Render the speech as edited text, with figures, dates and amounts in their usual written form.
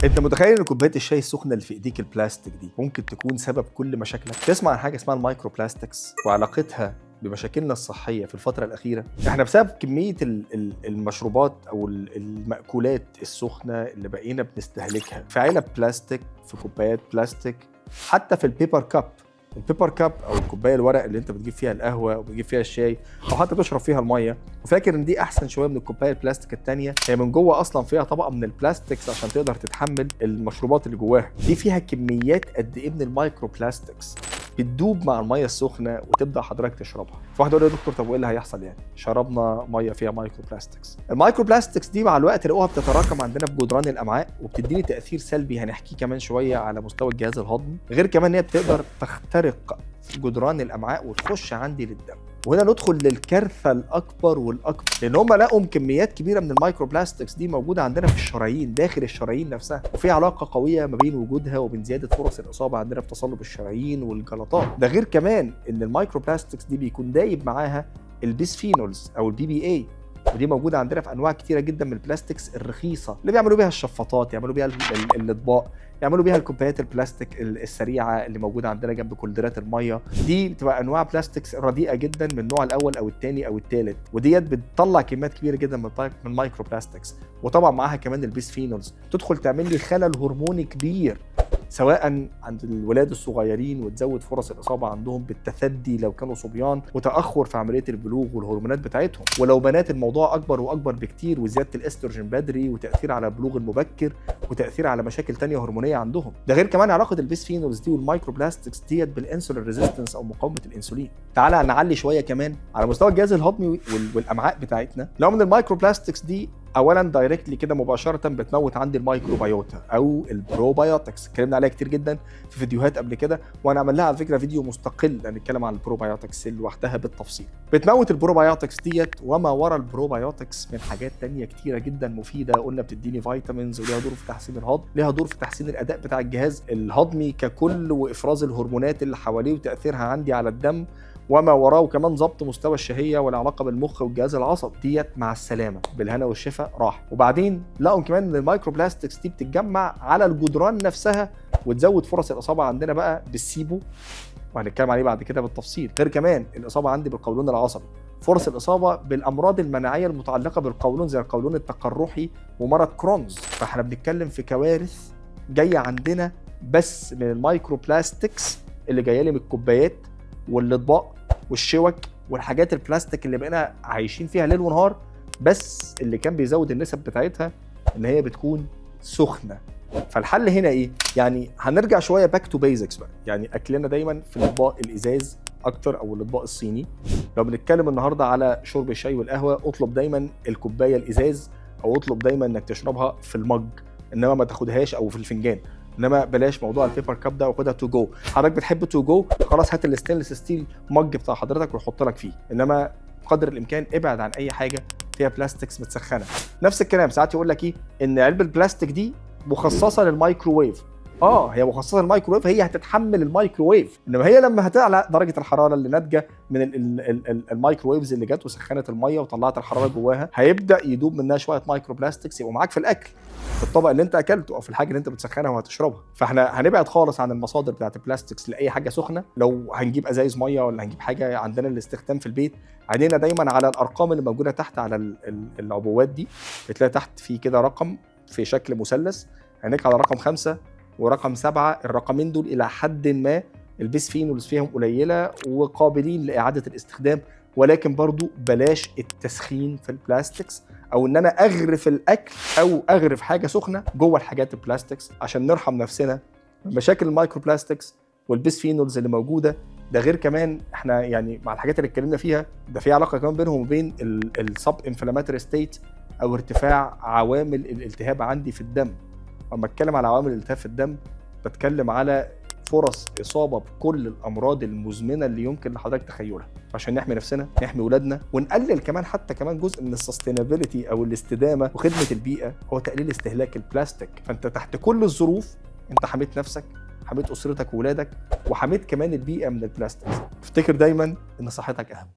انت متخيل ان كوبايه الشاي السخنه اللي في ايديك البلاستيك دي ممكن تكون سبب كل مشاكلك؟ تسمع عن حاجه اسمها المايكرو بلاستكس وعلاقتها بمشاكلنا الصحيه في الفتره الاخيره؟ احنا بسبب كميه المشروبات او المأكولات السخنه اللي بقينا بنستهلكها في علب بلاستيك، في كوبايات بلاستيك، حتى في البيبر كاب. البيبر كاب او الكوبايه الورق اللي انت بتجيب فيها القهوه وبتجيب فيها الشاي او حتى تشرب فيها الميه، وفاكر ان دي احسن شويه من الكوبايه البلاستيك الثانيه. هي من جوه اصلا فيها طبقه من البلاستكس عشان تقدر تتحمل المشروبات اللي جواها. دي فيها كميات قد ايه من المايكرو بلاستكس بتدوب مع الميه السخنه وتبدا حضرتك تشربها. فواحد يقول لي يا دكتور طب وايه اللي هيحصل يعني؟ شربنا ميه فيها مايكرو بلاستكس. المايكرو بلاستكس دي مع الوقت لقوها بتتراكم عندنا في جدران الامعاء وبتديني تاثير سلبي هنحكيه كمان شويه على مستوى الجهاز الهضمي، غير كمان ان هي بتقدر تخترق جدران الامعاء وتخش عندي للدم. وهنا ندخل للكارثه الاكبر والاكبر، لان هم لقوا كميات كبيره من المايكرو بلاستكس دي موجوده عندنا في الشرايين، داخل الشرايين نفسها، وفي علاقه قويه ما بين وجودها وبين زياده فرص الاصابه عندنا في تصلب الشرايين والجلطات. ده غير كمان ان المايكرو بلاستكس دي بيكون دايب معاها البيسفينولز او البي بي اي، ودي موجوده عندنا في انواع كتيره جدا من البلاستكس الرخيصه اللي بيعملوا بيها الشفاطات، يعملوا بيها الاطباق، يعملوا بيها الكوبايات البلاستيك السريعه اللي موجوده عندنا جنب كولدرات الميه. دي بتبقى انواع بلاستكس رديئه جدا من النوع الاول او الثاني او الثالث، وديت بتطلع كميات كبيره جدا من المايكرو بلاستكس، وطبعا معاها كمان البيسفينولز تدخل تعمل لي خلل هرموني كبير سواء عند الولاد الصغيرين وتزود فرص الاصابه عندهم بالتثدي لو كانوا صبيان، وتاخر في عمليه البلوغ والهرمونات بتاعتهم. ولو بنات الموضوع اكبر واكبر بكتير، وزياده الاستروجين بدري وتاثير على البلوغ المبكر وتاثير على مشاكل تانية هرمونيه عندهم. ده غير كمان علاقه البيسفينولز دي والمايكرو بلاستكس ديت بالانسولين ريزيستنس او مقاومه الانسولين. تعالى نعلي شويه كمان على مستوى الجهاز الهضمي والامعاء بتاعتنا. لو من المايكرو بلاستكس دي اولا دايركتلي كده مباشره بتموت عندي الميكروبيوتا او البروبايوتكس، اتكلمنا عليها كتير جدا في فيديوهات قبل كده، وانا عمل لها على فكره فيديو مستقل هنتكلم عن البروبايوتكس لوحدها بالتفصيل. بتموت البروبايوتكس ديت وما وراء البروبايوتكس من حاجات تانية كتيره جدا مفيده، قلنا بتديني فيتامينز وليها دور في تحسين الهضم، ليها دور في تحسين الاداء بتاع الجهاز الهضمي ككل، وافراز الهرمونات اللي حواليه وتاثيرها عندي على الدم وما وراه، وكمان ضبط مستوى الشهيه والعلاقه بالمخ والجهاز العصبي. ديت مع السلامه بالهنا والشفاء راح. وبعدين لقوا كمان ان المايكرو بلاستكس دي بتتجمع على الجدران نفسها وتزود فرص الاصابه عندنا بقى بالسيبو، وهنتكلم عليه بعد كده بالتفصيل. غير كمان الاصابه عندي بالقولون العصبي، فرص الاصابه بالامراض المناعيه المتعلقه بالقولون زي القولون التقرحي ومرض كرونز. فاحنا بنتكلم في كوارث جايه عندنا بس من المايكرو بلاستكس اللي جايه لي من الكوبايات والاطباق والشوك والحاجات البلاستيك اللي بقينا عايشين فيها ليل ونهار، بس اللي كان بيزود النسب بتاعتها ان هي بتكون سخنه. فالحل هنا ايه؟ يعني هنرجع شويه باك تو بيزكس بقى، يعني اكلنا دايما في الاطباق الازاز اكتر او الاطباق الصيني. لو بنتكلم النهارده على شرب الشاي والقهوه، اطلب دايما الكوبايه الازاز او اطلب دايما انك تشربها في المج، انما ما تاخدهاش او في الفنجان. انما بلاش موضوع البيبر كاب ده وخدها تو جو. حضرتك بتحب تو جو، خلاص هات الستينلس ستيل مج بتاع حضرتك وحط لك فيه، انما قدر الامكان ابعد عن اي حاجه فيها بلاستكس متسخنه. نفس الكلام ساعات يقول لك ايه؟ ان علبه البلاستيك دي مخصصه للمايكروويف. هي مخصصه للمايكروويف، هي هتتحمل الميكروويف، انما هي لما هتعلى درجه الحراره اللي ناتجه من الميكروويفز اللي جت وسخنت الميه وطلعت الحراره جواها، هيبدا يدوب منها شويه مايكرو بلاستكس يبقوا معاك في الاكل، في الطبق اللي انت اكلته او في الحاجه اللي انت بتسخنها وهتشربها. فاحنا هنبعد خالص عن المصادر بتاعت البلاستكس لاي حاجه سخنه. لو هنجيب ازايز ميه ولا هنجيب حاجه عندنا الاستخدام في البيت، عينينا دايما على الارقام اللي موجوده تحت على العبوات دي. بتلاقي تحت في كده رقم في شكل مثلث، عينيك على رقم 5 ورقم 7، الرقمين دول الى حد ما البيسفينولز فيهم قليله وقابلين لاعاده الاستخدام، ولكن برضو بلاش التسخين في البلاستكس او ان انا اغرف الاكل او اغرف حاجه سخنه جوه الحاجات البلاستكس عشان نرحم نفسنا من مشاكل المايكرو بلاستكس والبيسفينولز اللي موجوده. ده غير كمان احنا يعني مع الحاجات اللي اتكلمنا فيها ده في علاقه كمان بينهم وبين السب انفلاماتوري ستيت او ارتفاع عوامل الالتهاب عندي في الدم. لما اتكلم على عوامل الالتهاب في الدم بتكلم على فرص اصابه بكل الامراض المزمنه اللي يمكن لحضرتك تخيلها. عشان نحمي نفسنا، نحمي ولادنا، ونقلل كمان حتى كمان جزء من السستينابيلتي او الاستدامه وخدمه البيئه هو تقليل استهلاك البلاستيك. فانت تحت كل الظروف انت حميت نفسك، حميت اسرتك وولادك، وحميت كمان البيئه من البلاستيك. افتكر دايما ان صحتك اهم.